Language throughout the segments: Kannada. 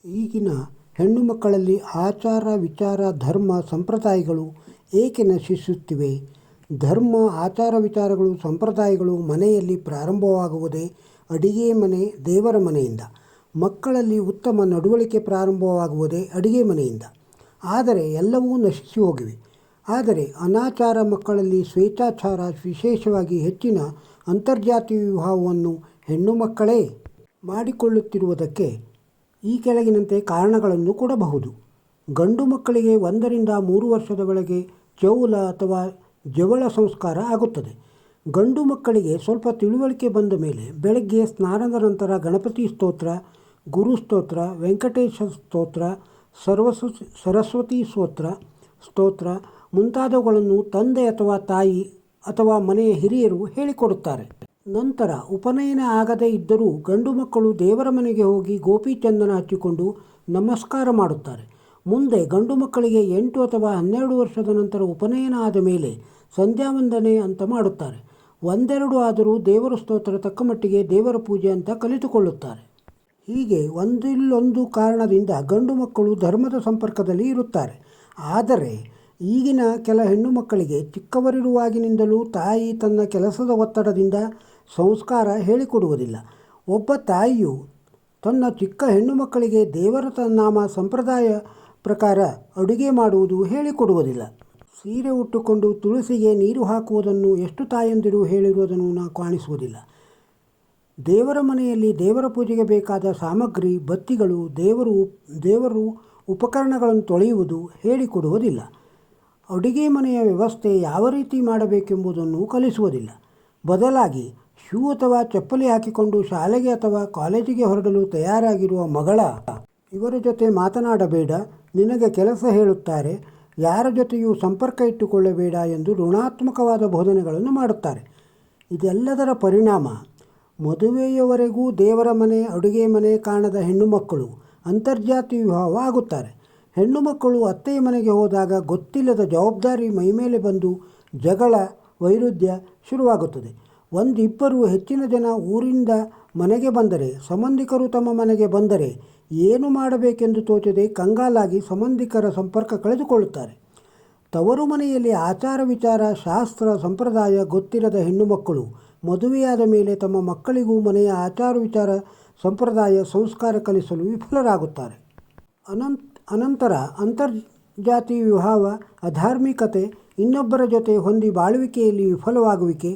ಈಗಿನ ಹೆಣ್ಣು ಮಕ್ಕಳಲ್ಲಿ ಆಚಾರ ವಿಚಾರ ಧರ್ಮ ಸಂಪ್ರದಾಯಗಳು ಏಕೆ ನಶಿಸುತ್ತಿವೆ? ಧರ್ಮ ಆಚಾರ ವಿಚಾರಗಳು ಸಂಪ್ರದಾಯಗಳು ಮನೆಯಲ್ಲಿ ಪ್ರಾರಂಭವಾಗುವುದೇ ಅಡಿಗೆ ಮನೆ ದೇವರ ಮನೆಯಿಂದ. ಮಕ್ಕಳಲ್ಲಿ ಉತ್ತಮ ನಡವಳಿಕೆ ಪ್ರಾರಂಭವಾಗುವುದೇ ಅಡಿಗೆ ಮನೆಯಿಂದ. ಆದರೆ ಎಲ್ಲವೂ ನಶಿಸಿ ಹೋಗಿವೆ. ಆದರೆ ಅನಾಚಾರ ಮಕ್ಕಳಲ್ಲಿ ಸ್ವೇಚ್ಛಾಚಾರ, ವಿಶೇಷವಾಗಿ ಹೆಚ್ಚಿನ ಅಂತರ್ಜಾತೀಯ ವಿವಾಹವನ್ನು ಹೆಣ್ಣು ಮಕ್ಕಳೇ ಮಾಡಿಕೊಳ್ಳುತ್ತಿರುವುದಕ್ಕೆ ಈ ಕೆಳಗಿನಂತೆ ಕಾರಣಗಳನ್ನು ಕೊಡಬಹುದು. ಗಂಡು ಮಕ್ಕಳಿಗೆ 1 ರಿಂದ 3 ವರ್ಷದ ಒಳಗೆ ಚೌಲ ಅಥವಾ ಜವಳ ಸಂಸ್ಕಾರ ಆಗುತ್ತದೆ. ಗಂಡು ಮಕ್ಕಳಿಗೆ ಸ್ವಲ್ಪ ತಿಳುವಳಿಕೆ ಬಂದ ಮೇಲೆ ಬೆಳಗ್ಗೆ ಸ್ನಾನದ ನಂತರ ಗಣಪತಿ ಸ್ತೋತ್ರ, ಗುರು ಸ್ತೋತ್ರ, ವೆಂಕಟೇಶ ಸ್ತೋತ್ರ, ಸರಸ್ವತಿ ಸ್ತೋತ್ರ ಮುಂತಾದವುಗಳನ್ನು ತಂದೆ ಅಥವಾ ತಾಯಿ ಅಥವಾ ಮನೆಯ ಹಿರಿಯರು ಹೇಳಿಕೊಡುತ್ತಾರೆ. ನಂತರ ಉಪನಯನ ಆಗದೇ ಇದ್ದರೂ ಗಂಡು ಮಕ್ಕಳು ದೇವರ ಮನೆಗೆ ಹೋಗಿ ಗೋಪಿಚಂದನ ಹಚ್ಚಿಕೊಂಡು ನಮಸ್ಕಾರ ಮಾಡುತ್ತಾರೆ. ಮುಂದೆ ಗಂಡು ಮಕ್ಕಳಿಗೆ 8 ಅಥವಾ 12 ವರ್ಷದ ನಂತರ ಉಪನಯನ ಆದ ಮೇಲೆ ಸಂಧ್ಯಾ ವಂದನೆ ಅಂತ ಮಾಡುತ್ತಾರೆ. 1-2 ಆದರೂ ದೇವರ ಸ್ತೋತ್ರ, ತಕ್ಕಮಟ್ಟಿಗೆ ದೇವರ ಪೂಜೆ ಅಂತ ಕಲಿತುಕೊಳ್ಳುತ್ತಾರೆ. ಹೀಗೆ ಒಂದಿಲ್ಲೊಂದು ಕಾರಣದಿಂದ ಗಂಡು ಮಕ್ಕಳು ಧರ್ಮದ ಸಂಪರ್ಕದಲ್ಲಿ ಇರುತ್ತಾರೆ. ಆದರೆ ಈಗಿನ ಕೆಲ ಹೆಣ್ಣು ಮಕ್ಕಳಿಗೆ ಚಿಕ್ಕವರಿರುವಾಗಿನಿಂದಲೂ ತಾಯಿ ತನ್ನ ಕೆಲಸದ ಒತ್ತಡದಿಂದ ಸಂಸ್ಕಾರ ಹೇಳಿಕೊಡುವುದಿಲ್ಲ. ಒಬ್ಬ ತಾಯಿಯು ತನ್ನ ಚಿಕ್ಕ ಹೆಣ್ಣು ಮಕ್ಕಳಿಗೆ ದೇವರ ನಾಮ ಸಂಪ್ರದಾಯ ಪ್ರಕಾರ ಅಡುಗೆ ಮಾಡುವುದು ಹೇಳಿಕೊಡುವುದಿಲ್ಲ. ಸೀರೆ ಉಟ್ಟುಕೊಂಡು ತುಳಸಿಗೆ ನೀರು ಹಾಕುವುದನ್ನು ಎಷ್ಟು ತಾಯಂದಿರು ಹೇಳಿರುವುದನ್ನು ಕಾಣಿಸುವುದಿಲ್ಲ. ದೇವರ ಮನೆಯಲ್ಲಿ ದೇವರ ಪೂಜೆಗೆ ಬೇಕಾದ ಸಾಮಗ್ರಿ, ಬತ್ತಿಗಳು, ದೇವರು ಉಪಕರಣಗಳನ್ನು ತೊಳೆಯುವುದು ಹೇಳಿಕೊಡುವುದಿಲ್ಲ. ಅಡುಗೆ ಮನೆಯ ವ್ಯವಸ್ಥೆ ಯಾವ ರೀತಿ ಮಾಡಬೇಕೆಂಬುದನ್ನು ಕಲಿಸುವುದಿಲ್ಲ. ಬದಲಾಗಿ ಶೂ ಅಥವಾ ಚಪ್ಪಲಿ ಹಾಕಿಕೊಂಡು ಶಾಲೆಗೆ ಅಥವಾ ಕಾಲೇಜಿಗೆ ಹೊರಡಲು ತಯಾರಾಗಿರುವ ಮಗಳ ಇವರ ಜೊತೆ ಮಾತನಾಡಬೇಡ, ನಿನಗೆ ಕೆಲಸ ಹೇಳುತ್ತಾರೆ, ಯಾರ ಜೊತೆಯೂ ಸಂಪರ್ಕ ಇಟ್ಟುಕೊಳ್ಳಬೇಡ ಎಂದು ಋಣಾತ್ಮಕವಾದ ಬೋಧನೆಗಳನ್ನು ಮಾಡುತ್ತಾರೆ. ಇದೆಲ್ಲದರ ಪರಿಣಾಮ ಮದುವೆಯವರೆಗೂ ದೇವರ ಮನೆ, ಅಡುಗೆ ಮನೆ ಕಾಣದ ಹೆಣ್ಣು ಮಕ್ಕಳು ಅಂತರ್ಜಾತಿ ವಿವಾಹ ಆಗುತ್ತಾರೆ. ಹೆಣ್ಣು ಮಕ್ಕಳು ಅತ್ತೆಯ ಮನೆಗೆ ಹೋದಾಗ ಗೊತ್ತಿಲ್ಲದ ಜವಾಬ್ದಾರಿ ಮೈಮೇಲೆ ಬಂದು ಜಗಳ, ವೈರುಧ್ಯ ಶುರುವಾಗುತ್ತದೆ. 1-2 ಹೆಚ್ಚಿನ ಜನ ಊರಿಂದ ಮನೆಗೆ ಬಂದರೆ, ಸಂಬಂಧಿಕರು ತಮ್ಮ ಮನೆಗೆ ಬಂದರೆ ಏನು ಮಾಡಬೇಕೆಂದು ತೋಚದೆ ಕಂಗಾಲಾಗಿ ಸಂಬಂಧಿಕರ ಸಂಪರ್ಕ ಕಳೆದುಕೊಳ್ಳುತ್ತಾರೆ. ತವರು ಮನೆಯಲ್ಲಿ ಆಚಾರ ವಿಚಾರ, ಶಾಸ್ತ್ರ, ಸಂಪ್ರದಾಯ ಗೊತ್ತಿರದ ಹೆಣ್ಣು ಮಕ್ಕಳು ಮದುವೆಯಾದ ಮೇಲೆ ತಮ್ಮ ಮಕ್ಕಳಿಗೂ ಮನೆಯ ಆಚಾರ ವಿಚಾರ, ಸಂಪ್ರದಾಯ, ಸಂಸ್ಕಾರ ಕಲಿಸಲು ವಿಫಲರಾಗುತ್ತಾರೆ. ಅನಂತರ ಅಂತರ್ಜಾತಿ ವಿವಾಹ, ಅಧಾರ್ಮಿಕತೆ, ಇನ್ನೊಬ್ಬರ ಜೊತೆ ಹೊಂದಿ ಬಾಳುವಿಕೆಯಲ್ಲಿ ವಿಫಲವಾಗುವಿಕೆ,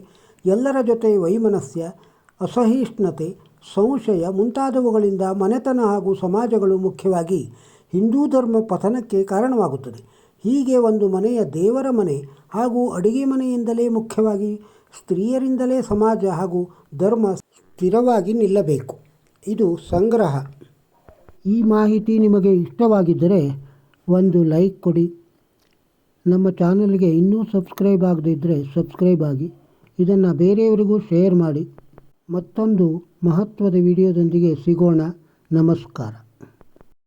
ಎಲ್ಲರ ಜೊತೆ ವೈಮನಸ್ಯ, ಅಸಹಿಷ್ಣುತೆ, ಸಂಶಯ ಮುಂತಾದವುಗಳಿಂದ ಮನೆತನ ಹಾಗೂ ಸಮಾಜಗಳು, ಮುಖ್ಯವಾಗಿ ಹಿಂದೂ ಧರ್ಮ ಪತನಕ್ಕೆ ಕಾರಣವಾಗುತ್ತದೆ. ಹೀಗೆ ಒಂದು ಮನೆಯ ದೇವರ ಮನೆ ಹಾಗೂ ಅಡಿಗೆ ಮನೆಯಿಂದಲೇ, ಮುಖ್ಯವಾಗಿ ಸ್ತ್ರೀಯರಿಂದಲೇ ಸಮಾಜ ಹಾಗೂ ಧರ್ಮ ಸ್ಥಿರವಾಗಿ ನಿಲ್ಲಬೇಕು. ಇದು ಸಂಗ್ರಹ. ಈ ಮಾಹಿತಿ ನಿಮಗೆ ಇಷ್ಟವಾಗಿದ್ದರೆ ಒಂದು ಲೈಕ್ ಕೊಡಿ. ನಮ್ಮ ಚಾನಲ್ಗೆ ಇನ್ನೂ ಸಬ್ಸ್ಕ್ರೈಬ್ ಆಗದೇ ಇದ್ದರೆ ಸಬ್ಸ್ಕ್ರೈಬ್ ಆಗಿ. ಇದನ್ನು ಬೇರೆಯವರಿಗೂ ಶೇರ್ ಮಾಡಿ. ಮತ್ತೊಂದು ಮಹತ್ವದ ವಿಡಿಯೋದೊಂದಿಗೆ ಸಿಗೋಣ. ನಮಸ್ಕಾರ.